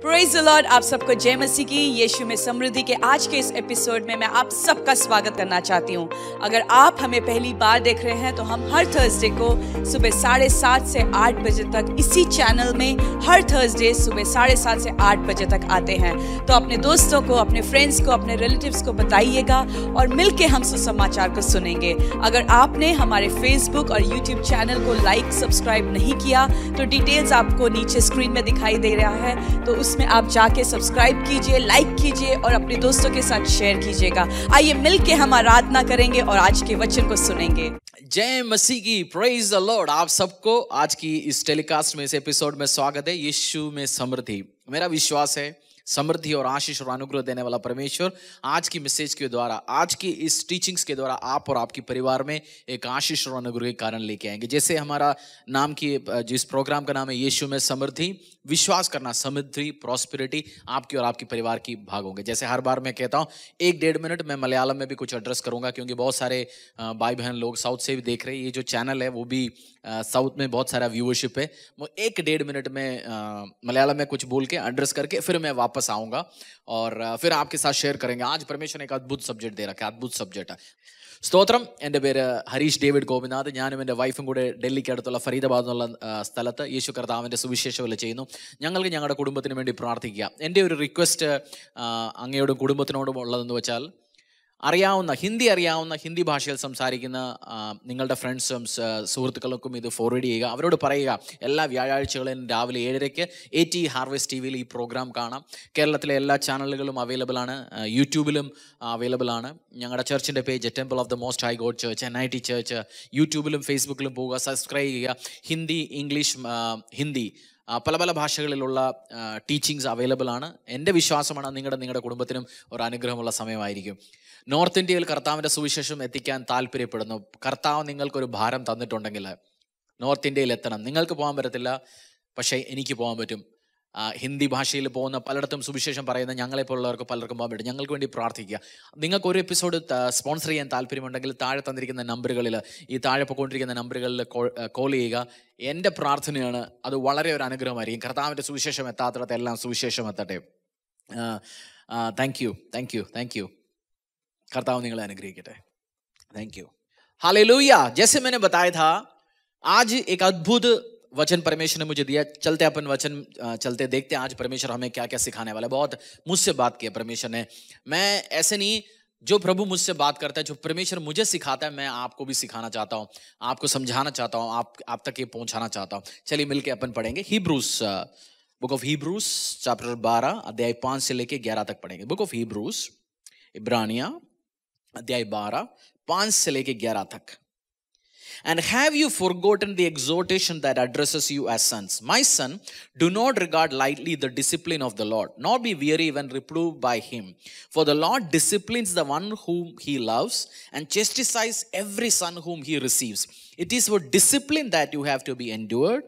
Praise the Lord. आप सबको जय मसीह की। यीशु में समृद्धि के आज के इस एपिसोड में मैं आप सबका स्वागत करना चाहती हूँ। अगर आप हमें पहली बार देख रहे हैं तो हम हर थर्सडे को सुबह 7:30 से 8 बजे तक इसी चैनल में हर थर्सडे सुबह 7:30 से 8 बजे तक आते हैं। तो अपने दोस्तों को, अपने फ्रेंड्स को, अपने रिलेटिव्स को बताइएगा और मिलके हम सुसमाचार को सुनेंगे। अगर आपने हमारे फेसबुक और यूट्यूब चैनल को लाइक सब्सक्राइब नहीं किया तो डिटेल्स आपको नीचे स्क्रीन में दिखाई दे रहा है, तो उसमें आप जाके सब्सक्राइब कीजिए, लाइक कीजिए और अपने दोस्तों के साथ शेयर कीजिएगा। आइए मिलके हम आराधना करेंगे और आज के वचन को सुनेंगे। जय मसीह की। Praise the Lord. आप सबको आज की इस टेलीकास्ट में, इस एपिसोड में स्वागत है। यीशु में समृद्धि। मेरा विश्वास है समृद्धि और आशीष और अनुग्रह देने वाला परमेश्वर आज की मैसेज के द्वारा, आज की इस टीचिंग्स के द्वारा आप और आपके परिवार में एक आशीष और अनुग्रह के कारण लेके आएंगे। जैसे हमारा नाम की, जिस प्रोग्राम का नाम है यीशु में समृद्धि, विश्वास करना, समृद्धि, प्रॉस्पेरिटी आपकी और आपके परिवार की भाग होंगे। जैसे हर बार मैं कहता हूँ 1-1.5 मिनट मैं मलयालम में भी कुछ एड्रेस करूंगा, क्योंकि बहुत सारे भाई बहन लोग साउथ से भी देख रहे हैं। ये जो चैनल है वो भी साउथ में बहुत सारा व्यूअरशिप है। वो 1-1.5 मिनट में मलयालम में कुछ बोल के एड्रेस करके फिर मैं वापस आऊँगा और फिर आपके साथ शेयर करेंगे। आज परमेश्वर ने एक अद्भुत सब्जेक्ट दे रखा है, अद्भुत सब्जेक्ट है। സ്തോത്രം. എൻ്റെ പേര് ഹരീഷ് ഡേവിഡ് ഗോപിനാഥ്. ഞാനും എൻ്റെ വൈഫും കൂടെ ഡൽഹിക്ക് അടുത്തുള്ള ഫരീദാബാദ് എന്നുള്ള സ്ഥലത്ത് യേശു കർത്താവിൻ്റെ സുവിശേഷം വല്ല ചെയ്യുന്നു. ഞങ്ങൾക്ക് ഞങ്ങളുടെ കുടുംബത്തിന് വേണ്ടി പ്രാർത്ഥിക്കുക. എൻ്റെ ഒരു റിക്വസ്റ്റ് അങ്ങയോടും കുടുംബത്തിനോടും ഉള്ളതെന്ന് വെച്ചാൽ, ഹിന്ദി അറിയാവുന്ന, ഹിന്ദി ഭാഷയിൽ സംസാരിക്കുന്ന നിങ്ങളുടെ ഫ്രണ്ട്സും സുഹൃത്തുക്കൾക്കും ഇത് ഫോർവേഡ് ചെയ്യുക. അവരോട് പറയുക, എല്ലാ വ്യാഴാഴ്ചകളിലും രാവിലെ 7:30 AT ഹാർവെസ്റ്റ് TV ഈ പ്രോഗ്രാം കാണാം. കേരളത്തിലെ എല്ലാ ചാനലുകളും അവൈലബിൾ ആണ്, യൂട്യൂബിലും അവൈലബിൾ ആണ്. ഞങ്ങളുടെ ചർച്ചിൻ്റെ page temple of the most high God church, NIT church, യൂട്യൂബിലും ഫേസ്ബുക്കിലും പോവുക, സബ്സ്ക്രൈബ് ചെയ്യുക. ഹിന്ദി, ഇംഗ്ലീഷ്, ഹിന്ദി പല പല ഭാഷകളിലുള്ള ടീച്ചിങ്സ് അവൈലബിൾ ആണ്. എൻ്റെ വിശ്വാസമാണ് നിങ്ങളുടെ കുടുംബത്തിനും ഒരു അനുഗ്രഹമുള്ള സമയമായിരിക്കും. നോർത്ത് ഇന്ത്യയിൽ കർത്താവിൻ്റെ സുവിശേഷം എത്തിക്കാൻ താല്പര്യപ്പെടുന്നു. കർത്താവ് നിങ്ങൾക്കൊരു ഭാരം തന്നിട്ടുണ്ടെങ്കിൽ നോർത്ത് ഇന്ത്യയിൽ എത്തണം. നിങ്ങൾക്ക് പോകാൻ പറ്റത്തില്ല, പക്ഷേ എനിക്ക് പോകാൻ പറ്റും. ഹിന്ദി ഭാഷയിൽ പോകുന്ന പലയിടത്തും സുവിശേഷം പറയുന്ന ഞങ്ങളെപ്പോലുള്ളവർക്ക് പലർക്കും പോകാൻ പറ്റും. ഞങ്ങൾക്ക് വേണ്ടി പ്രാർത്ഥിക്കുക. നിങ്ങൾക്ക് ഒരു എപ്പിസോഡ് സ്പോൺസർ ചെയ്യാൻ താല്പര്യമുണ്ടെങ്കിൽ താഴെ തന്നിരിക്കുന്ന നമ്പറുകളിൽ, ഈ താഴെ പോയിക്കൊണ്ടിരിക്കുന്ന നമ്പറുകളിൽ കോൾ ചെയ്യുക. എൻ്റെ പ്രാർത്ഥനയാണ് അത് വളരെ ഒരു അനുഗ്രഹമായിരിക്കും. കർത്താവിൻ്റെ സുവിശേഷം എത്താത്തിടത്ത് എല്ലാം സുവിശേഷം എത്തട്ടെ. Thank you. करता हूं निगले अनुग्रहित है। Thank you. हालेलुया। जैसे मैंने बताया था, आज एक अद्भुत वचन परमेश्वर ने मुझे दिया। चलते अपन वचन चलते देखते हैं आज परमेश्वर हमें क्या क्या सिखाने वाला है। बहुत मुझसे बात की है परमेश्वर ने। मैं ऐसे नहीं, जो प्रभु मुझसे बात करता है, जो परमेश्वर मुझे सिखाता है, मैं आपको भी सिखाना चाहता हूँ, आपको समझाना चाहता हूँ, आप तक ये पहुंचाना चाहता हूँ। चलिए मिलके अपन पढ़ेंगे Hebrews, book of Hebrews chapter 12 अध्याय 5 से लेके 11 तक पढ़ेंगे। बुक ऑफ हिब्रूस, इब्रानिया अध्याय 12 5 से लेके 11 तक। And have you forgotten the exhortation that addresses you as sons? My son, do not regard lightly the discipline of the Lord, nor be weary when reproved by him. For the Lord disciplines the one whom he loves and chastises every son whom he receives. It is for discipline that you have to be endured.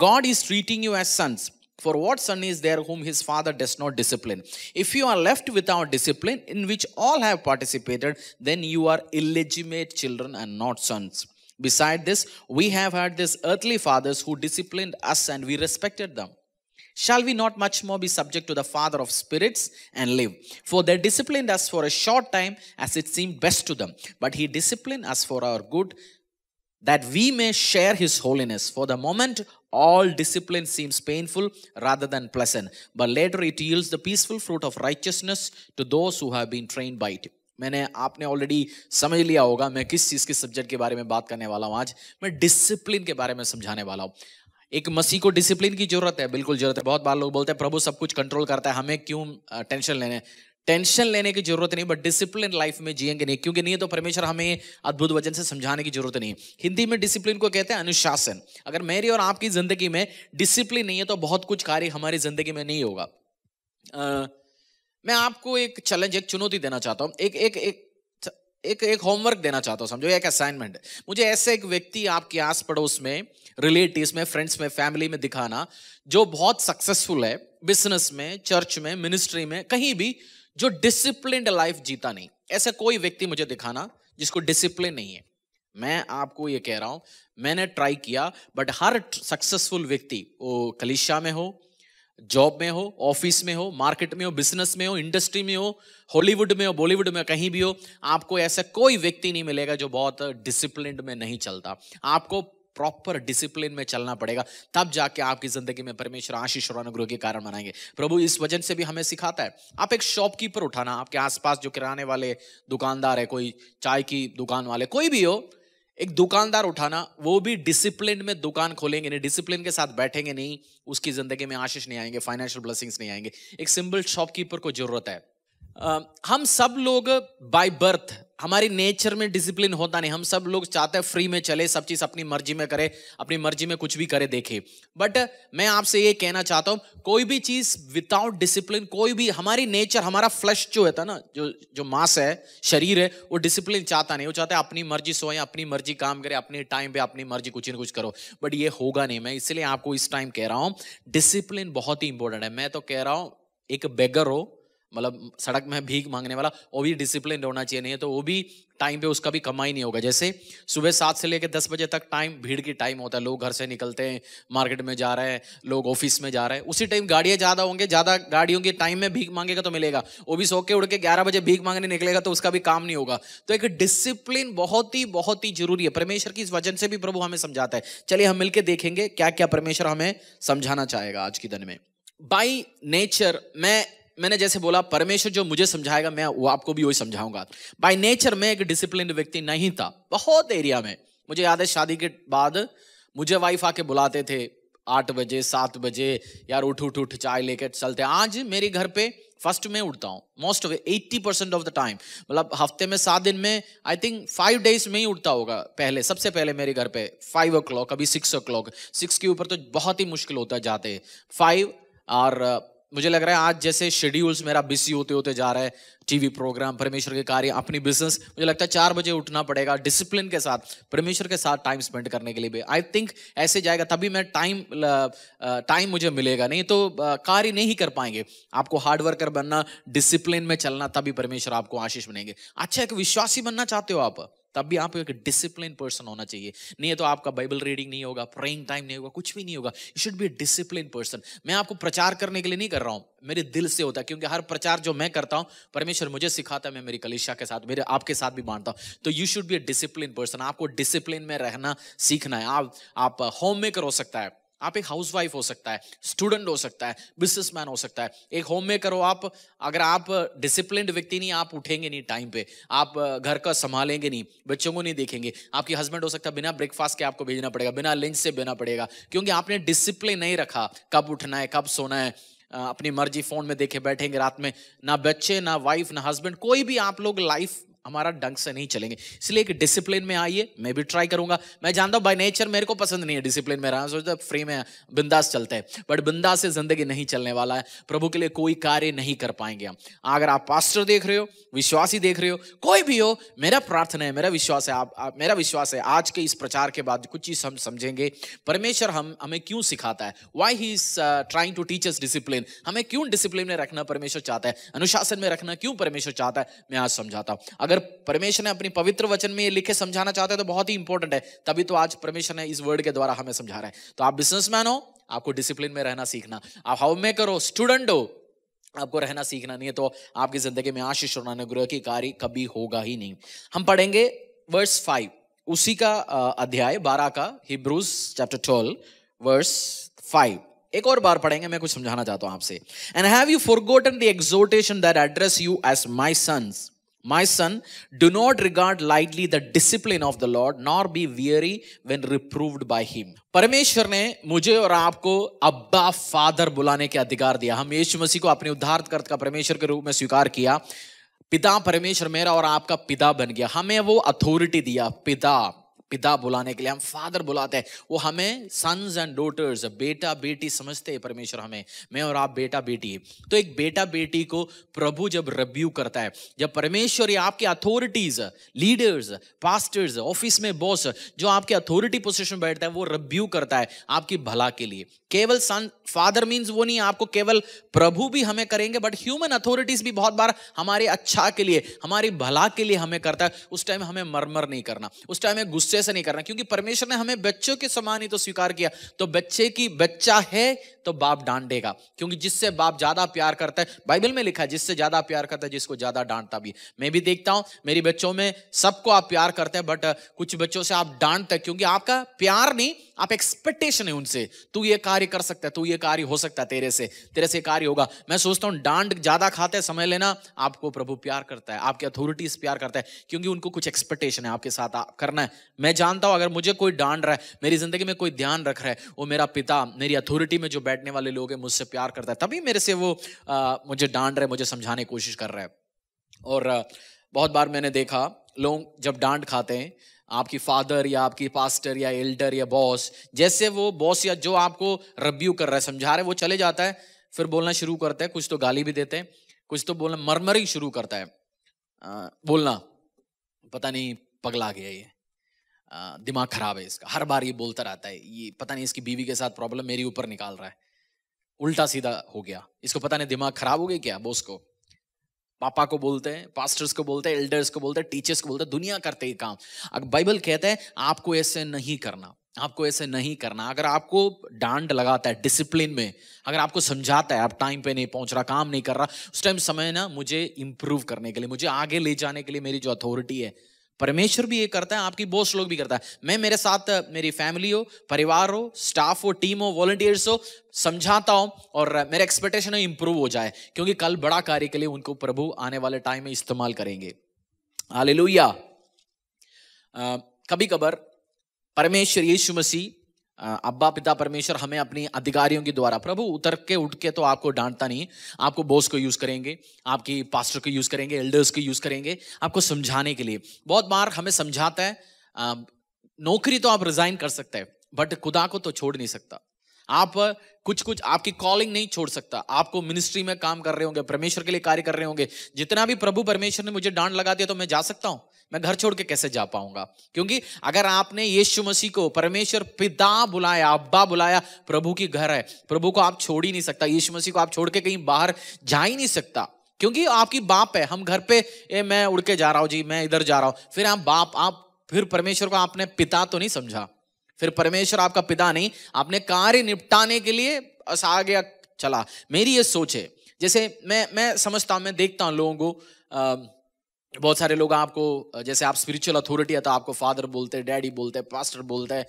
God is treating you as sons. For what son is there whom his father does not discipline? If you are left without discipline, in which all have participated, then you are illegitimate children and not sons. Beside this, we have had these earthly fathers who disciplined us and we respected them. Shall we not much more be subject to the Father of spirits and live? For they disciplined us for a short time as it seemed best to them. But he disciplined us for our good, that we may share his holiness. For the moment, all discipline seems painful rather than pleasant, but later it yields the peaceful fruit of righteousness to those who have been trained by it. मैंने आपने already समझ लिया होगा मैं किस चीज़ के subject के बारे में बात करने वाला हूँ। आज मैं डिसिप्लिन के बारे में समझाने वाला हूँ। एक मसीह को डिसिप्लिन की जरूरत है, बिल्कुल जरूरत है। बहुत बार लोग बोलते हैं प्रभु सब कुछ कंट्रोल करता है, हमें क्यों टेंशन लेने की जरूरत नहीं, बट डिसिप्लिन लाइफ में जिएंगे नहीं, क्योंकि नहीं तो परमेश्वर हमें अद्भुत वचन से समझाने की जरूरत नहीं। हिंदी में डिसिप्लिन को कहते हैं अनुशासन। अगर मेरी और आपकी जिंदगी में डिसिप्लिन नहीं है तो बहुत कुछ कार्य हमारी जिंदगी में नहीं होगा। मैं आपको एक चैलेंज, एक चुनौती देना चाहता हूँ, एक होमवर्क देना चाहता हूँ, समझो, एक असाइनमेंट। मुझे ऐसे एक व्यक्ति आपके आस पड़ोस में, रिलेटिव्स में, फ्रेंड्स में, फैमिली में दिखाना जो बहुत सक्सेसफुल है बिजनेस में, चर्च में, मिनिस्ट्री में, कहीं भी, जो डिसिप्लिन्ड लाइफ जीता नहीं। ऐसा कोई व्यक्ति मुझे दिखाना जिसको डिसिप्लिन नहीं है। मैं आपको ये कह रहा हूं, मैंने ट्राई किया, बट हर सक्सेसफुल व्यक्ति, वो कलीसिया में हो, जॉब में हो, ऑफिस में हो, मार्केट में हो, बिजनेस में हो, इंडस्ट्री में हो, हॉलीवुड में हो, बॉलीवुड में, कहीं भी हो, आपको ऐसा कोई व्यक्ति नहीं मिलेगा जो बहुत डिसिप्लिन्ड में नहीं चलता। आपको प्रॉपर डिसिप्लिन में चलना पड़ेगा, तब जाके आपकी जिंदगी में परमेश्वर आशीष और अनुग्रह के कारण बनाएंगे। प्रभु इस वजन से भी हमें सिखाता है। आप एक शॉपकीपर उठाना, आपके आसपास जो किराने वाले दुकानदार है, कोई चाय की दुकान वाले, कोई भी हो, एक दुकानदार उठाना, वो भी डिसिप्लिन में दुकान खोलेंगे नहीं, डिसिप्लिन के साथ बैठेंगे नहीं, उसकी जिंदगी में आशीष नहीं आएंगे, फाइनेंशियल ब्लेसिंग्स नहीं आएंगे। एक सिंपल शॉपकीपर को जरूरत है। हम सब लोग बाय बर्थ, हमारी नेचर में डिसिप्लिन होता नहीं। हम सब लोग चाहते हैं फ्री में चले, सब चीज अपनी मर्जी में करे, अपनी मर्जी में कुछ भी करे, देखे। बट मैं आपसे ये कहना चाहता हूं, कोई भी चीज विदाउट डिसिप्लिन, कोई भी, हमारी नेचर, हमारा फ्लैश जो होता है ना, जो मांस है, शरीर है, वो डिसिप्लिन चाहता नहीं। वो चाहता है अपनी मर्जी सोए, अपनी मर्जी काम करे, अपने टाइम पे अपनी मर्जी कुछ न कुछ करो। बट ये होगा नहीं। मैं इसलिए आपको इस टाइम कह रहा हूं, डिसिप्लिन बहुत ही इंपॉर्टेंट है। मैं तो कह रहा हूं, एक बेगर हो, मतलब सड़क में भीख मांगने वाला, वो भी डिसिप्लिन होना चाहिए। नहीं तो वो भी टाइम पे उसका भी कमाई नहीं होगा। जैसे सुबह 7 से लेकर 10 बजे तक टाइम भीड़ की टाइम होता है, लोग घर से निकलते हैं, मार्केट में जा रहे हैं, लोग ऑफिस में जा रहे हैं, उसी टाइम गाड़ियां ज्यादा होंगे, ज्यादा गाड़ियों के टाइम में भीख मांगेगा तो मिलेगा। वो भी सो के उड़ के 11 बजे भीख मांगने निकलेगा तो उसका भी काम नहीं होगा। तो एक डिसिप्लिन बहुत ही जरूरी है। परमेश्वर की इस वजन से भी प्रभु हमें समझाता है। चलिए हम मिलकर देखेंगे क्या क्या परमेश्वर हमें समझाना चाहेगा आज के दिन में। बाई नेचर, मैंने जैसे बोला, परमेश्वर जो मुझे समझाएगा मैं वो आपको भी वही समझाऊंगा। बाय नेचर मैं एक डिसिप्लिन व्यक्ति नहीं था बहुत एरिया में। मुझे याद है शादी के बाद मुझे वाइफ आके बुलाते थे 8 बजे 7 बजे, यार उठ चाय लेकर चलते। आज मेरे घर पे फर्स्ट में उठता हूँ, most of 80% of the time, मतलब हफ्ते में 7 दिन में आई थिंक 5 days में ही उठता होगा। पहले सबसे पहले मेरे घर पे 5 o'clock, अभी 6 o'clock, 6 के ऊपर तो बहुत ही मुश्किल होता है जाते 5। और मुझे लग रहा है आज जैसे शेड्यूल्स मेरा बिजी होते होते जा रहा है, टीवी प्रोग्राम, परमेश्वर के कार्य, अपनी बिजनेस, मुझे लगता है 4 बजे उठना पड़ेगा डिसिप्लिन के साथ, परमेश्वर के साथ टाइम स्पेंड करने के लिए भी। आई थिंक ऐसे जाएगा तभी मैं टाइम मुझे मिलेगा, नहीं तो कार्य नहीं कर पाएंगे। आपको हार्ड वर्कर बनना, डिसिप्लिन में चलना, तभी परमेश्वर आपको आशीष बनेंगे। अच्छा, एक विश्वासी बनना चाहते हो आप, तब भी आपको एक डिसिप्लिन पर्सन होना चाहिए। नहीं है तो आपका बाइबल रीडिंग नहीं होगा, प्रेइंग टाइम नहीं होगा, कुछ भी नहीं होगा। You should be A discipline person. मैं आपको प्रचार करने के लिए नहीं कर रहा हूं, मेरे दिल से होता है, क्योंकि हर प्रचार जो मैं करता हूं परमेश्वर मुझे सिखाता है, मैं मेरी कलीसिया के साथ, मेरे आपके साथ भी बांटता हूं। तो you should be A discipline person. आपको डिसिप्लिन में रहना सीखना है। आप होम मेकर हो सकता है, आप एक हाउसवाइफ हो सकता है, स्टूडेंट हो सकता है, बिजनेसमैन हो सकता है, एक होम मेकर हो आप। अगर आप डिसिप्लिन्ड व्यक्ति नहीं, आप उठेंगे नहीं टाइम पे, आप घर का संभालेंगे नहीं, बच्चों को नहीं देखेंगे। आपकी हस्बैंड हो सकता है बिना ब्रेकफास्ट के आपको भेजना पड़ेगा, बिना लंच से भेजना पड़ेगा, क्योंकि आपने डिसिप्लिन नहीं रखा। कब उठना है, कब सोना है, अपनी मर्जी फोन में देखे बैठेंगे रात में। ना बच्चे, ना वाइफ, ना हस्बैंड, कोई भी आप लोग लाइफ हमारा ढंग से नहीं चलेंगे। इसलिए एक डिसिप्लिन में आइए। मैं भी ट्राई करूंगा। मैं जानता हूं बाय नेचर मेरे को पसंद नहीं है डिसिप्लिन में रहना, सोचता फ्री में बिंदास चलते हैं, बट बिंदास से जिंदगी नहीं चलने वाला है। प्रभु के लिए कोई कार्य नहीं कर पाएंगे हम। अगर आप पास्टर देख रहे हो, विश्वासी देख रहे हो, कोई भी हो, मेरा प्रार्थना है, मेरा विश्वास है, मेरा विश्वास है आज के इस प्रचार के बाद कुछ चीज हम समझेंगे। परमेश्वर हमें क्यों सिखाता है, why he is trying to teach us discipline. हमें क्यों डिसिप्लिन में रखना परमेश्वर चाहता है, अनुशासन में रखना क्यों परमेश्वर चाहता है, मैं आज समझाता हूं। अगर परमेश्वर ने अपनी पवित्र वचन में ये लिखे समझाना चाहते हैं तो बहुत ही इंपॉर्टेंट है, तभी तो आज परमेश्वर ने इस वर्ड के द्वारा हमें समझा रहा है। तो आप बिजनेसमैन हो, आपको डिसिप्लिन में रहना सीखना। आप हाउस मेकर हो, स्टूडेंट हो, आपको रहना सीखना। नहीं है तो आपकी जिंदगी में आशीष और अनुग्रह की कार्य कभी होगा ही नहीं। हम पढ़ेंगे वर्स 5, उसी का अध्याय 12 का, हिब्रूज चैप्टर 12 वर्स 5। एक और बार पढ़ेंगे, मैं कुछ समझाना चाहता हूं आपसे। And have you forgotten the exhortation that addresses you as my sons, My son, do not regard lightly the discipline of the Lord, nor be weary when reproved by him. परमेश्वर ने मुझे और आपको अब्बा फादर बुलाने के अधिकार दिया। हम यीशु मसीह को अपने उद्धारकर्ता का परमेश्वर के रूप में स्वीकार किया। पिता परमेश्वर मेरा और आपका पिता बन गया। हमें वो अथॉरिटी दिया, पिता बुलाने के लिए। हम फादर बुलाते हैं, वो हमें सन्स एंड डॉटर्स, बेटा बेटी समझते हैं परमेश्वर हमें। मैं और आप बेटा बेटी है। तो एक बेटा बेटी को प्रभु जब रिब्यू करता है, जब परमेश्वर या आपके अथॉरिटीज, लीडर्स, पास्टर्स, ऑफिस में बॉस जो आपके अथॉरिटी पोजीशन बैठता है, वो रिब्यू करता है आपकी भला के लिए। केवल सन फादर मीन्स वो नहीं आपको केवल प्रभु भी हमें करेंगे, बट ह्यूमन अथॉरिटीज भी बहुत बार हमारे अच्छा के लिए, हमारी भला के लिए हमें करता है। उस टाइम हमें मरमर नहीं करना, उस टाइम में गुस्से ऐसा नहीं करना, क्योंकि परमेश्वर ने हमें बच्चों के समान ही तो स्वीकार किया। तो बच्चा है तो बाप डांट देगा, क्योंकि जिससे बाप ज्यादा प्यार करता है, बाइबल में लिखा है जिससे ज्यादा प्यार करता है जिसको ज्यादा डांटता भी। मैं भी देखता हूं मेरी बच्चों में सबको आप प्यार करते हैं, बट कुछ बच्चों से आप डांटते हैं, क्योंकि आपका प्यार नहीं, आप एक्सपेक्टेशन है उनसे, तू ये कार्य कर सकता है, तू ये कार्य हो सकता है, तेरे से कार्य होगा। मैं सोचता हूं डांट ज्यादा खाते समझ लेना आपको प्रभु प्यार करता है, आपकी अथॉरिटीज प्यार करता है, क्योंकि उनको कुछ एक्सपेक्टेशन है आपके साथ करना है। मैं जानता हूं अगर मुझे कोई डांट रहा है, मेरी जिंदगी में कोई ध्यान रख रहा है, वो मेरा पिता, मेरी अथॉरिटी में जो बैठने वाले लोग हैं, मुझसे प्यार करता है, तभी मेरे से वो मुझे डांट रहे, मुझे समझाने की कोशिश कर रहा है। और बहुत बार मैंने देखा लोग जब डांट खाते हैं, आपकी फादर या आपकी पास्टर या एल्डर या बॉस, जैसे वो बॉस या जो आपको रिव्यू कर रहा है, समझा रहा है, वो चले जाता है, फिर बोलना शुरू करता है, कुछ तो गाली भी देते हैं, कुछ तो बोलना मरमरी शुरू करता है, बोलना पता नहीं पगला गया ये, दिमाग खराब है इसका, हर बार ये बोलता रहता है, ये पता नहीं इसकी बीवी के साथ प्रॉब्लम मेरे ऊपर निकाल रहा है, उल्टा सीधा हो गया, इसको पता नहीं दिमाग खराब हो गया क्या। बॉस को, पापा को बोलते हैं, पास्टर्स को बोलते हैं, एल्डर्स को बोलते हैं, टीचर्स को बोलते हैं, दुनिया करते ही काम। अगर बाइबल कहता है आपको ऐसे नहीं करना, आपको ऐसे नहीं करना। अगर आपको डांट लगाता है डिसिप्लिन में, अगर आपको समझाता है आप टाइम पे नहीं पहुंच रहा, काम नहीं कर रहा, उस टाइम समय ना मुझे इंप्रूव करने के लिए, मुझे आगे ले जाने के लिए मेरी जो अथॉरिटी है, परमेश्वर भी ये करता है, आपकी बॉस लोग भी करता है। मैं मेरे साथ मेरी फैमिली हो, परिवार हो, स्टाफ हो, टीम हो, वॉलंटियर्स हो, समझाता हूं और मेरा एक्सपेक्टेशन है इंप्रूव हो जाए, क्योंकि कल बड़ा कार्य के लिए उनको प्रभु आने वाले टाइम में इस्तेमाल करेंगे। हालेलुया। कभी कभार परमेश्वर यीशु मसीह, अब्बा पिता परमेश्वर हमें अपनी अधिकारियों के द्वारा, प्रभु उतर के उठ के तो आपको डांटता नहीं, आपको बॉस को यूज करेंगे, आपकी पास्टर को यूज करेंगे, एल्डर्स को यूज करेंगे आपको समझाने के लिए। बहुत बार हमें समझाता है, नौकरी तो आप रिजाइन कर सकते हैं, बट खुदा को तो छोड़ नहीं सकता। आप कुछ आपकी कॉलिंग नहीं छोड़ सकता। आपको मिनिस्ट्री में काम कर रहे होंगे, परमेश्वर के लिए कार्य कर रहे होंगे, जितना भी प्रभु परमेश्वर ने मुझे डांट लगा दिया तो मैं जा सकता हूं, मैं घर छोड़ के कैसे जा पाऊंगा? क्योंकि अगर आपने यीशु मसीह को परमेश्वर पिता बुलाया, अब्बा बुलाया, प्रभु की घर है, प्रभु को आप छोड़ ही नहीं सकता। यीशु मसीह को आप छोड़ के कहीं बाहर जा ही नहीं सकता, क्योंकि आपकी बाप है। हम घर पे मैं उड़ के जा रहा हूं जी, मैं इधर जा रहा हूं, फिर आप फिर परमेश्वर को आपने पिता तो नहीं समझा, फिर परमेश्वर आपका पिता नहीं, आपने कार्य निपटाने के लिए आ गया चला। मेरी ये सोच है, जैसे मैं समझता हूं, मैं देखता हूं लोगों को, बहुत सारे लोग आपको, जैसे आप स्पिरिचुअल अथॉरिटी है तो आपको फादर बोलते हैं, डैडी बोलते हैं, पास्टर बोलते हैं,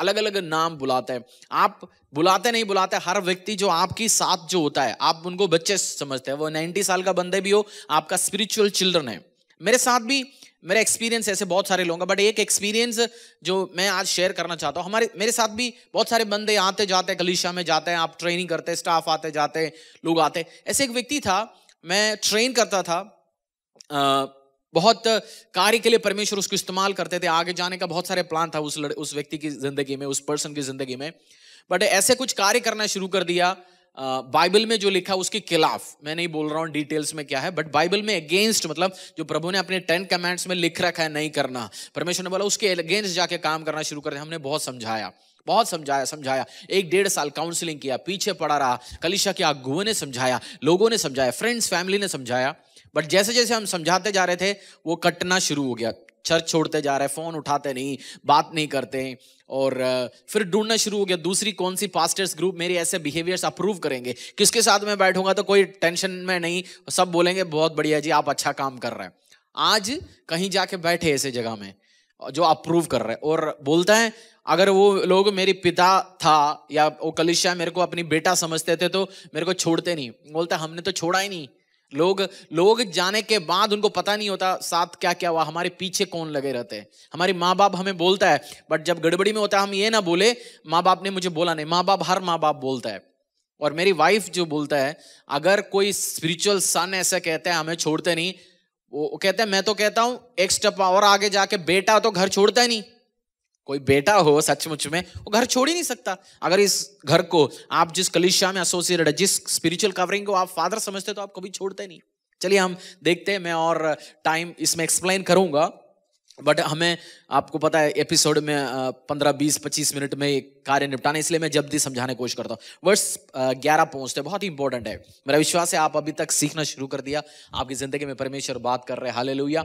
अलग अलग नाम बुलाते हैं। आप बुलाते नहीं बुलाते, हर व्यक्ति जो आपकी साथ जो होता है, आप उनको बच्चे समझते हैं, वो 90 साल का बंदे भी हो, आपका स्पिरिचुअल चिल्ड्रन है। मेरे साथ भी मेरा एक्सपीरियंस ऐसे बहुत सारे लोग हैं, बट एक एक्सपीरियंस जो मैं आज शेयर करना चाहता हूँ। मेरे साथ भी बहुत सारे बंदे आते जाते, कलीसिया में जाते हैं, आप ट्रेनिंग करते हैं, स्टाफ आते जाते, लोग आते। ऐसे एक व्यक्ति था, मैं ट्रेन करता था, बहुत कार्य के लिए परमेश्वर उसको इस्तेमाल करते थे, आगे जाने का बहुत सारे प्लान था उस व्यक्ति की जिंदगी में, उस पर्सन की जिंदगी में। बट ऐसे कुछ कार्य करना शुरू कर दिया, बाइबल में जो लिखा उसके खिलाफ। मैं नहीं बोल रहा हूं डिटेल्स में क्या है, बट बाइबल में अगेंस्ट, मतलब जो प्रभु ने अपने 10 कमांड्स में लिख रखा है नहीं करना, परमेश्वर ने बोला उसके अगेंस्ट जाके काम करना शुरू कर दिया। हमने बहुत समझाया 1-1.5 साल काउंसलिंग किया, पीछे पड़ा रहा, कलीसिया के अगुओं ने समझाया, लोगों ने समझाया, फ्रेंड्स फैमिली ने समझाया, बट जैसे जैसे हम समझाते जा रहे थे वो कटना शुरू हो गया। चर्च छोड़ते जा रहे, फोन उठाते नहीं, बात नहीं करते, और फिर ढूंढना शुरू हो गया दूसरी कौन सी पास्टर्स ग्रुप मेरे ऐसे बिहेवियर्स अप्रूव करेंगे, किसके साथ मैं बैठूंगा तो कोई टेंशन में नहीं, सब बोलेंगे बहुत बढ़िया जी, आप अच्छा काम कर रहे हैं। आज कहीं जाके बैठे ऐसे जगह में जो अप्रूव कर रहे हैं, और बोलता है अगर वो लोग मेरी पिता था या वो कलीसिया मेरे को अपनी बेटा समझते थे तो मेरे को छोड़ते नहीं। बोलता है हमने तो छोड़ा ही नहीं। लोग जाने के बाद उनको पता नहीं होता साथ क्या क्या हुआ, हमारे पीछे कौन लगे रहते हैं। हमारी माँ बाप हमें बोलता है, बट जब गड़बड़ी में होता है हम ये ना बोले माँ बाप ने मुझे बोला नहीं, हर माँ बाप बोलता है। और मेरी वाइफ जो बोलता है, अगर कोई स्पिरिचुअल सन ऐसा कहता है हमें छोड़ते नहीं, वो कहता है, मैं तो कहता हूं एक स्टेप और आगे जाके, बेटा तो घर छोड़ता ही नहीं। कोई बेटा हो सचमुच में वो घर छोड़ ही नहीं सकता। अगर इस घर को आप जिस कलीसिया में एसोसिएटेड है, जिस स्पिरिचुअल कवरिंग को आप फादर समझते तो आप कभी छोड़ते नहीं। चलिए हम देखते हैं, मैं और टाइम इसमें एक्सप्लेन करूंगा, बट हमें आपको पता है एपिसोड में 15, 20, 25 मिनट में कार्य निपटाने, इसलिए मैं जल्दी समझाने की कोशिश करता हूँ। वर्स 11 पहुंचते, बहुत ही इंपॉर्टेंट है। मेरा विश्वास है आप अभी तक सीखना शुरू कर दिया, आपकी जिंदगी में परमेश्वर बात कर रहे हैं। हालेलुया।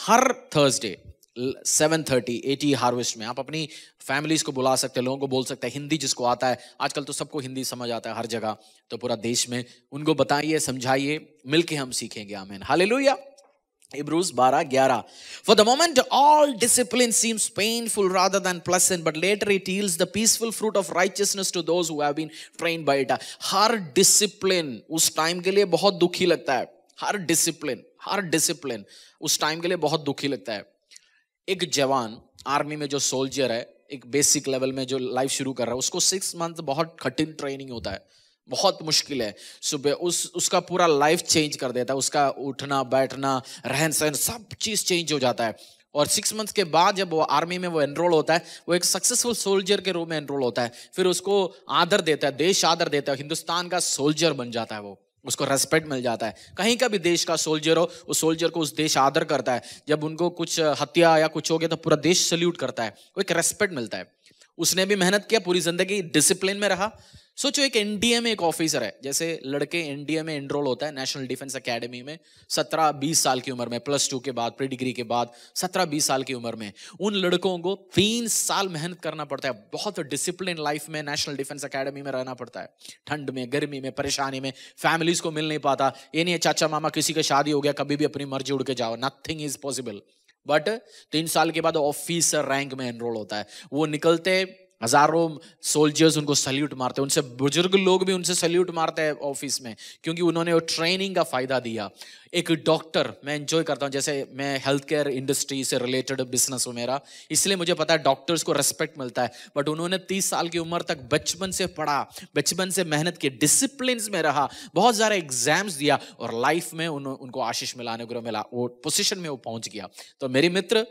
हर थर्सडे 7:30 80 हार्वेस्ट में आप अपनी फैमिलीज को बुला सकते हैं, लोगों को बोल सकते हैं, हिंदी जिसको आता है, आजकल तो सबको हिंदी समझ आता है हर जगह, तो पूरा देश में उनको बताइए, समझाइए, मिलके हम सीखेंगे। आमीन, hallelujah. Hebrews 12:11 For the moment all discipline seems painful rather than pleasant, but later it yields the peaceful fruit of righteousness to those who have been trained by it. Her discipline उस time के लिए बहुत दुखी लगता है। हर discipline उस time के लिए बहुत दुखी लगता है। एक जवान आर्मी में जो सोल्जर है, एक बेसिक लेवल में जो लाइफ शुरू कर रहा है, उसको 6 मंथ बहुत कठिन ट्रेनिंग होता है, बहुत मुश्किल है। सुबह उसका पूरा लाइफ चेंज कर देता है, उसका उठना बैठना रहन सहन सब चीज चेंज हो जाता है। और 6 मंथ के बाद जब वो आर्मी में वो एनरोल होता है, वो एक सक्सेसफुल सोल्जर के रूप में एनरोल होता है। फिर उसको आदर देता है, देश आदर देता है, हिंदुस्तान का सोल्जर बन जाता है, वो उसको रेस्पेक्ट मिल जाता है। कहीं का भी देश का सोल्जर हो, उस सोल्जर को उस देश आदर करता है। जब उनको कुछ हत्या या कुछ हो गया तो पूरा देश सल्यूट करता है, वो एक रेस्पेक्ट मिलता है। उसने भी मेहनत किया, पूरी जिंदगी डिसिप्लिन में रहा। सोचो एक एनडीए में एक ऑफिसर है, जैसे लड़के एनडीए में एनरोल होता है नेशनल डिफेंस एकेडमी में 17-20 साल की उम्र में, +2 के बाद, प्री डिग्री के बाद 17-20 साल की उम्र में उन लड़कों को 3 साल मेहनत करना पड़ता है। बहुत डिसिप्लिन लाइफ में नेशनल डिफेंस एकेडमी में रहना पड़ता है, ठंड में, गर्मी में, परेशानी में, फैमिलीज को मिल नहीं पाता। ये नहीं है चाचा मामा किसी की शादी हो गया कभी भी अपनी मर्जी उड़ के जाओ, नथिंग इज पॉसिबल। बट 3 साल के बाद ऑफिसर रैंक में एनरोल होता है। वो निकलते, हजारों सोल्जर्स उनको सल्यूट मारते हैं, उनसे बुजुर्ग लोग भी उनसे सल्यूट मारते हैं ऑफिस में, क्योंकि उन्होंने वो ट्रेनिंग का फायदा दिया। एक डॉक्टर, मैं एंजॉय करता हूँ, जैसे मैं हेल्थ केयर इंडस्ट्री से रिलेटेड बिजनेस हो मेरा, इसलिए मुझे पता है डॉक्टर्स को रेस्पेक्ट मिलता है। बट उन्होंने 30 साल की उम्र तक बचपन से पढ़ा, बचपन से मेहनत की, डिसिप्लिन में रहा, बहुत सारे एग्जाम्स दिया और लाइफ में उनको आशीष मिलाने को मिला, वो पोजीशन में वो पहुंच गया। तो मेरे मित्र,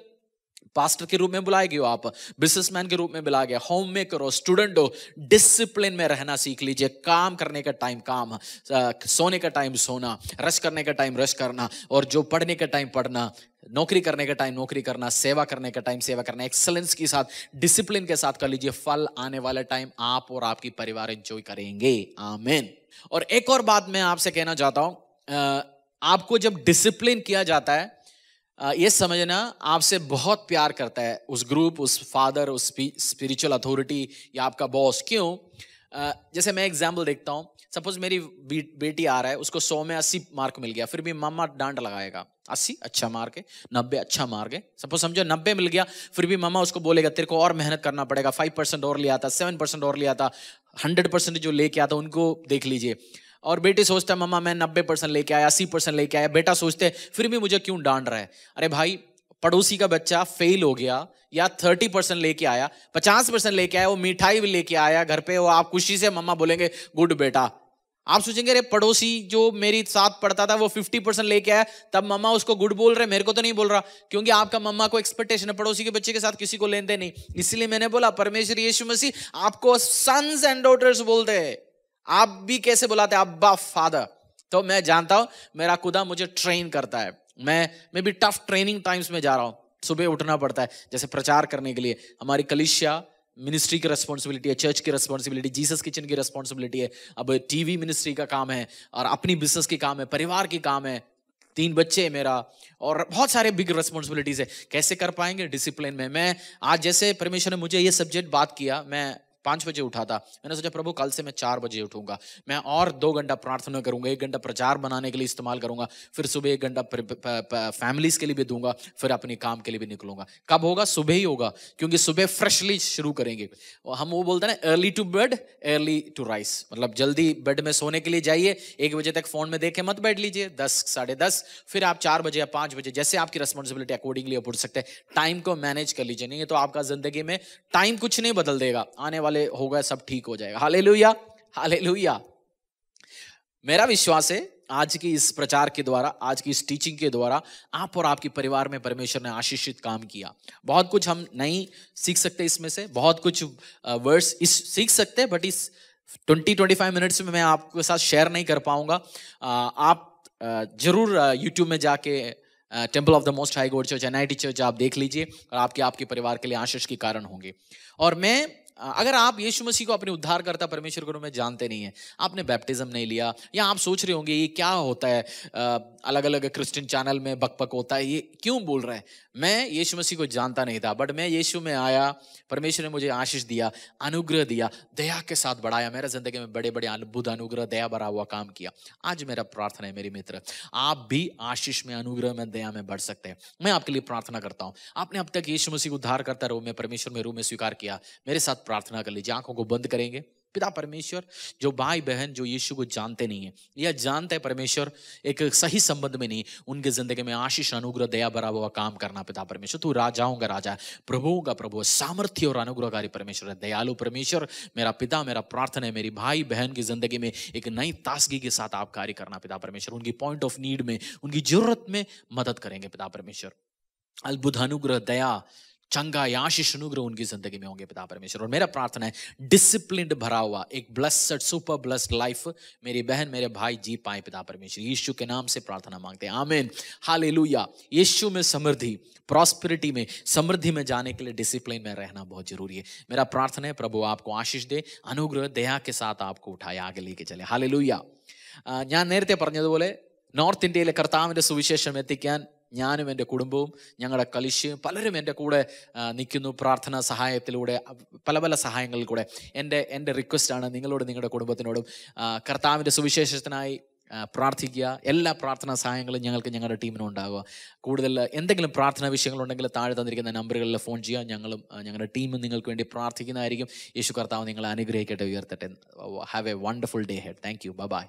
पास्टर के रूप में बुलाए गए हो आप, बिजनेसमैन के रूप में बुलाया गया, होम मेकर हो, स्टूडेंट हो, डिसिप्लिन में रहना सीख लीजिए। काम करने का टाइम काम, सोने का टाइम सोना, रेस्ट करने का टाइम रेस्ट करना, और जो पढ़ने का टाइम पढ़ना, नौकरी करने का टाइम नौकरी करना, सेवा करने का टाइम सेवा करना, एक्सेलेंस के साथ, डिसिप्लिन के साथ कर लीजिए। फल आने वाला टाइम आप और आपकी परिवार एंजॉय करेंगे। आमीन। और एक और बात मैं आपसे कहना चाहता हूं, आपको जब डिसिप्लिन किया जाता है, ये समझना आपसे बहुत प्यार करता है उस ग्रुप, उस फादर, उस स्पिरिचुअल अथॉरिटी या आपका बॉस। क्यों? जैसे मैं एग्जाम्पल देखता हूँ, सपोज मेरी बेटी आ रहा है, उसको 100 में 80 मार्क मिल गया, फिर भी मम्मा डांट लगाएगा, 80 अच्छा मार्क है, 90 अच्छा मार्क है। सपोज समझो 90 मिल गया, फिर भी मम्मा उसको बोलेगा तेरे को और मेहनत करना पड़ेगा, 5% और लिया था, 7% और लिया था, 100% जो लेके आता उनको देख लीजिए। और बेटी सोचता है मम्मा मैं 90% लेके आया, 80% लेके आया, बेटा सोचते फिर भी मुझे क्यों डांट रहा है। अरे भाई, पड़ोसी का बच्चा फेल हो गया या 30% लेके आया, 50% लेके आया, वो मिठाई भी लेके आया घर पे, वो आप खुशी से मम्मा बोलेंगे गुड बेटा। आप सोचेंगे अरे पड़ोसी जो मेरी साथ पढ़ता था वो 50% लेके आया, तब मम्मा उसको गुड बोल रहे, मेरे को तो नहीं बोल रहा, क्योंकि आपका मम्मा को एक्सपेक्टेशन है, पड़ोसी के बच्चे के साथ किसी को लेन देन नहीं। इसलिए मैंने बोला परमेश्वर यीशु मसीह आपको सन्स एंड डॉटर्स बोलते हैं, आप भी कैसे बुलाते हैं, अब्बा फादर। तो मैं जानता हूं मेरा खुदा मुझे ट्रेन करता है, मैं भी टफ ट्रेनिंग टाइम्स में जा रहा हूं, सुबह उठना पड़ता है। जैसे प्रचार करने के लिए हमारी कलीसिया मिनिस्ट्री की रिस्पॉन्सिबिलिटी है, चर्च की रिस्पॉन्सिबिलिटी, जीसस किचन की रिस्पॉन्सिबिलिटी है, अब टीवी मिनिस्ट्री का काम है, और अपनी बिजनेस की काम है, परिवार की काम है, 3 बच्चे मेरा, और बहुत सारे बिग रिस्पॉन्सिबिलिटीज है। कैसे कर पाएंगे डिसिप्लिन में? मैं आज जैसे परमेश्वर ने मुझे ये सब्जेक्ट बात किया, मैं 5 बजे उठा था, मैंने सोचा प्रभु कल से मैं 4 बजे उठूंगा, मैं और 2 घंटा प्रार्थना करूंगा, 1 घंटा प्रचार बनाने के लिए इस्तेमाल करूंगा, फिर सुबह 1 घंटा फैमिलीज के लिए भी दूंगा, फिर अपने काम के लिए भी निकलूंगा। कब होगा? सुबह ही होगा, क्योंकि सुबह फ्रेशली शुरू करेंगे। हम वो बोलते हैं ना, early to bed early to rise, मतलब जल्दी बेड में सोने के लिए जाइए, 1 बजे तक फोन में देखे मत बैठ लीजिए, 10 साढ़े 10, फिर आप 4 बजे या 5 बजे, जैसे आपकी रिस्पॉन्सिबिलिटी अकॉर्डिंगली आप उठ सकते हैं। टाइम को मैनेज कर लीजिए, नहीं तो आपका जिंदगी में टाइम कुछ नहीं बदल देगा, आने वाले होगा सब ठीक हो जाएगा। Hallelujah, hallelujah. मेरा विश्वास है आज की इस प्रचार के द्वारा, आज की इस टीचिंग के द्वारा आप और आपके परिवार में परमेश्वर ने आशीषित काम किया। बहुत कुछ हम नहीं सीख सकते इसमें से, बहुत कुछ वर्ड्स इस सीख सकते हैं, बट इस 20-25 मिनट्स में मैं आपके साथ शेयर नहीं कर पाऊंगा। आप जरूर यूट्यूब में जाके temple of the most high God church, NIT church आप देख लीजिए, और आपके परिवार के लिए आशीष के कारण होंगे। और अगर आप यीशु मसीह को अपने उद्धारकर्ता परमेश्वर के रूप में जानते नहीं है, आपने बैप्टिज्म नहीं लिया, या आप सोच रहे होंगे ये क्या होता है, अलग अलग क्रिश्चियन चैनल में बकबक होता है, ये क्यों बोल रहे हैं? मैं यीशु मसीह को जानता नहीं था, बट मैं यीशु में आया, परमेश्वर ने मुझे आशीष दिया, अनुग्रह दिया, दया के साथ बढ़ाया, मेरे जिंदगी में बड़े बड़े अद्भुत अनुग्रह, दया भरा हुआ काम किया। आज मेरा प्रार्थना है मेरे मित्र, आप भी आशीष में, अनुग्रह में, दया में बढ़ सकते हैं। मैं आपके लिए प्रार्थना करता हूँ। आपने अब तक यीशु मसीह को उद्धार करता रूप में, परमेश्वर में रूप में स्वीकार किया, मेरे साथ प्रार्थना कर लीजिए। आंखों को बंद करेंगे। पिता परमेश्वर, जो भाई बहन जो यीशु को जानते नहीं है या जानते हैं परमेश्वर एक सही संबंध में नहीं, उनके जिंदगी में आशीष, अनुग्रह, दया भरा हुआ काम करना। पिता परमेश्वर, तू राजाओं का राजा, प्रभुओं का प्रभु, सामर्थ्य और अनुग्रहकारी परमेश्वर है, दयालु परमेश्वर। मेरा पिता, मेरा प्रार्थना है मेरी भाई बहन की जिंदगी में एक नई ताजगी के साथ आप कार्य करना। पिता परमेश्वर, उनकी पॉइंट ऑफ नीड में, उनकी जरूरत में मदद करेंगे। पिता परमेश्वर, अद्भुत अनुग्रह, दया, चंगा या आशीष, अनुग्रह उनकी जिंदगी में होंगे। पिता परमेश्वर, और मेरा प्रार्थना है डिसिप्लिन्ड भरा हुआ एक ब्लेस्ड, सुपर ब्लेस्ड लाइफ मेरी बहन मेरे भाई जी पाए। पिता परमेश्वर, यीशु के नाम से प्रार्थना मांगते हैं, आमीन, हालेलुया। यीशु में समृद्धि, प्रॉस्पेरिटी में, समृद्धि में जाने के लिए डिसिप्लिन में रहना बहुत जरूरी है। मेरा प्रार्थना है प्रभु आपको आशीष दे, अनुग्रह, दया के साथ आपको उठाए, आगे लेके चले, हालेलुया। ഞാൻ നേരത്തെ പറഞ്ഞതുപോലെ നോർത്ത് ഇന്ത്യയിലെ കർത്താവിന്റെ സുവിശേഷം എത്തിക്കാൻ ഞാനും എൻ്റെ കുടുംബവും, ഞങ്ങളുടെ കലിശയും പലരും എൻ്റെ കൂടെ നിൽക്കുന്നു. പ്രാർത്ഥനാ സഹായത്തിലൂടെ, പല പല സഹായങ്ങളിൽ കൂടെ. എൻ്റെ റിക്വസ്റ്റാണ് നിങ്ങളോട്, നിങ്ങളുടെ കുടുംബത്തിനോടും കർത്താവിൻ്റെ സുവിശേഷത്തിനായി പ്രാർത്ഥിക്കുക. എല്ലാ പ്രാർത്ഥനാ സഹായങ്ങളും ഞങ്ങൾക്ക് ഞങ്ങളുടെ ടീമിനും ഉണ്ടാകുക. കൂടുതൽ എന്തെങ്കിലും പ്രാർത്ഥനാ വിഷയങ്ങളുണ്ടെങ്കിൽ താഴെ തന്നിരിക്കുന്ന നമ്പറുകളിൽ ഫോൺ ചെയ്യുക. ഞങ്ങളും ഞങ്ങളുടെ ടീമും നിങ്ങൾക്ക് വേണ്ടി പ്രാർത്ഥിക്കുന്നതായിരിക്കും. യേശു കർത്താവ് നിങ്ങളെ അനുഗ്രഹിക്കട്ടെ, ഉയർത്തട്ടെ. Have a wonderful day ahead. Thank you. Bye.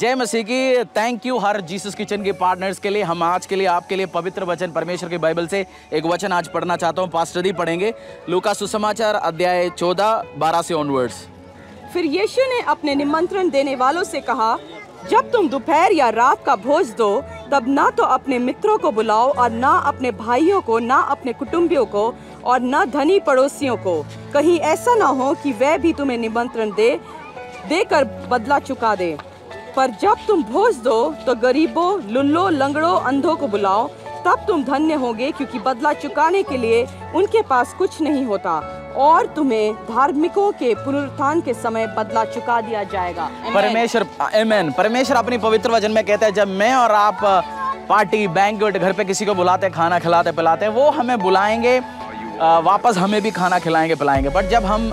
जय मसीह की। थैंक यू हर जीसस किचन के पार्टनर्स के लिए। हम आज के लिए आपके लिए पवित्र वचन परमेश्वर की बाइबल से एक वचन आज पढ़ना चाहता हूँ। पास्टर दी पढ़ेंगे लूका सुसमाचार अध्याय 14-12 से ऑनवर्ड्स। फिर यीशु ने अपने निमंत्रण देने वालों से कहा, जब तुम दोपहर या रात का भोज दो तब ना तो अपने मित्रों को बुलाओ और ना अपने भाइयों को, ना अपने कुटुंबियों को और ना धनी पड़ोसियों को, कहीं ऐसा ना हो कि वह भी तुम्हें निमंत्रण देकर बदला चुका दे। पर जब तुम भोज दो तो गरीबों, लुल्लों, लंगड़ों, अंधों को बुलाओ, तब तुम धन्य होगे, क्योंकि बदला चुकाने के लिए उनके पास कुछ नहीं होता और तुम्हें धार्मिकों के पुनरुत्थान के समय बदला चुका दिया जाएगा। परमेश्वर, आमीन। परमेश्वर अपनी पवित्र वचन में कहता है, जब मैं और आप पार्टी, बैंक्वेट, घर पे किसी को बुलाते, खाना खिलाते पिलाते हैं, वो हमें बुलाएंगे, वापस हमें भी खाना खिलाएंगे पिलाएंगे। बट जब हम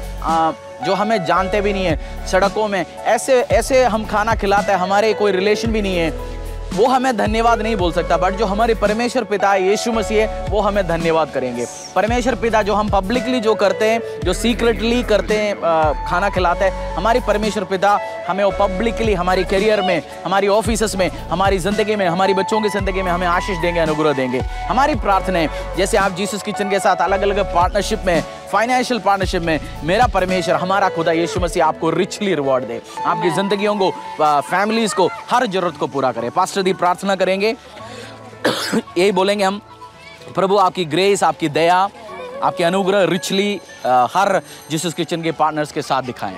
जो हमें जानते भी नहीं है, सड़कों में ऐसे हम खाना खिलाते हैं, हमारे कोई रिलेशन भी नहीं है, वो हमें धन्यवाद नहीं बोल सकता। बट जो हमारे परमेश्वर पिता यीशु मसीह है, वो हमें धन्यवाद करेंगे। परमेश्वर पिता जो हम पब्लिकली जो करते हैं, जो सीक्रेटली करते हैं, खाना खिलाते हैं, हमारी परमेश्वर पिता हमें वो पब्लिकली हमारी करियर में, हमारी ऑफिस में, हमारी ज़िंदगी में, हमारी बच्चों की ज़िंदगी में हमें आशीष देंगे, अनुग्रह देंगे। हमारी प्रार्थना है, जैसे आप जीसस किचन के साथ अलग अलग पार्टनरशिप में, फाइनेंशियल पार्टनरशिप में, मेरा परमेश्वर, हमारा खुदा यीशु मसीह आपको रिचली रिवॉर्ड दे, आपकी ज़िंदगियों को, फैमिलीज़ को, हर ज़रूरत को पूरा करे। पास्टर दी प्रार्थना करेंगे, यही बोलेंगे हम, प्रभु आपकी ग्रेस, आपकी दया, आपके अनुग्रह रिचली हर जीसस किचन के पार्टनर्स के साथ दिखाएं।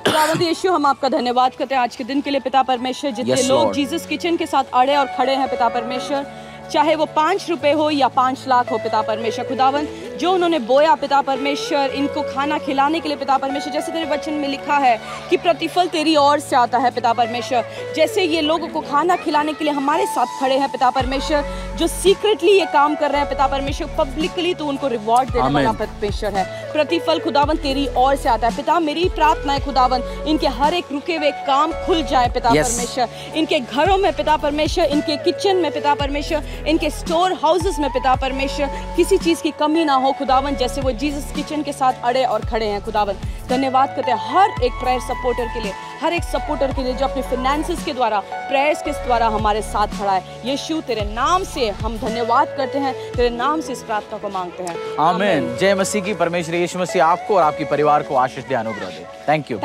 खुदावंद यीशु, हम आपका धन्यवाद करते हैं आज के दिन के लिए पिता परमेश्वर। जितने लोग जीसस किचन के साथ अड़े और खड़े हैं पिता परमेश्वर, चाहे वो 5 रुपए हो या 5 लाख हो पिता परमेश्वर, खुदावंद जो उन्होंने बोया पिता परमेश्वर, इनको खाना खिलाने के लिए पिता परमेश्वर, जैसे तेरे वचन में लिखा है कि प्रतिफल तेरी ओर से आता है पिता परमेश्वर। जैसे ये लोगों को खाना खिलाने के लिए हमारे साथ खड़े हैं पिता परमेश्वर, जो सीक्रेटली ये काम कर रहे हैं पिता परमेश्वर, पब्लिकली तू उनको रिवॉर्ड देने वाला परमेश्वर है। प्रतिफल खुदावन तेरी ओर से आता है पिता। मेरी प्रार्थना है खुदावन, इनके हर एक रुके हुए काम खुल जाए पिता परमेश्वर, इनके घरों में पिता परमेश्वर, इनके किचन में पिता परमेश्वर, इनके स्टोर हाउसेस में पिता परमेश्वर, किसी चीज की कमी ना हो खुदावन, जैसे वो जीसस किचन के साथ अड़े और खड़े हैं खुदावन। धन्यवाद करते हैं हर एक प्रेयर सपोर्टर के लिए, हर एक सपोर्टर के लिए जो अपने फाइनेंसेस के द्वारा, प्रेयर्स के द्वारा हमारे साथ खड़ा है। यीशु तेरे नाम से हम धन्यवाद करते हैं, तेरे नाम से इस प्रार्थना को मांगते हैं, आमीन। जय मसीह की। परमेश्वर यीशु मसीह आपको और आपके परिवार को आशीष दे, अनुग्रह दे। Thank you.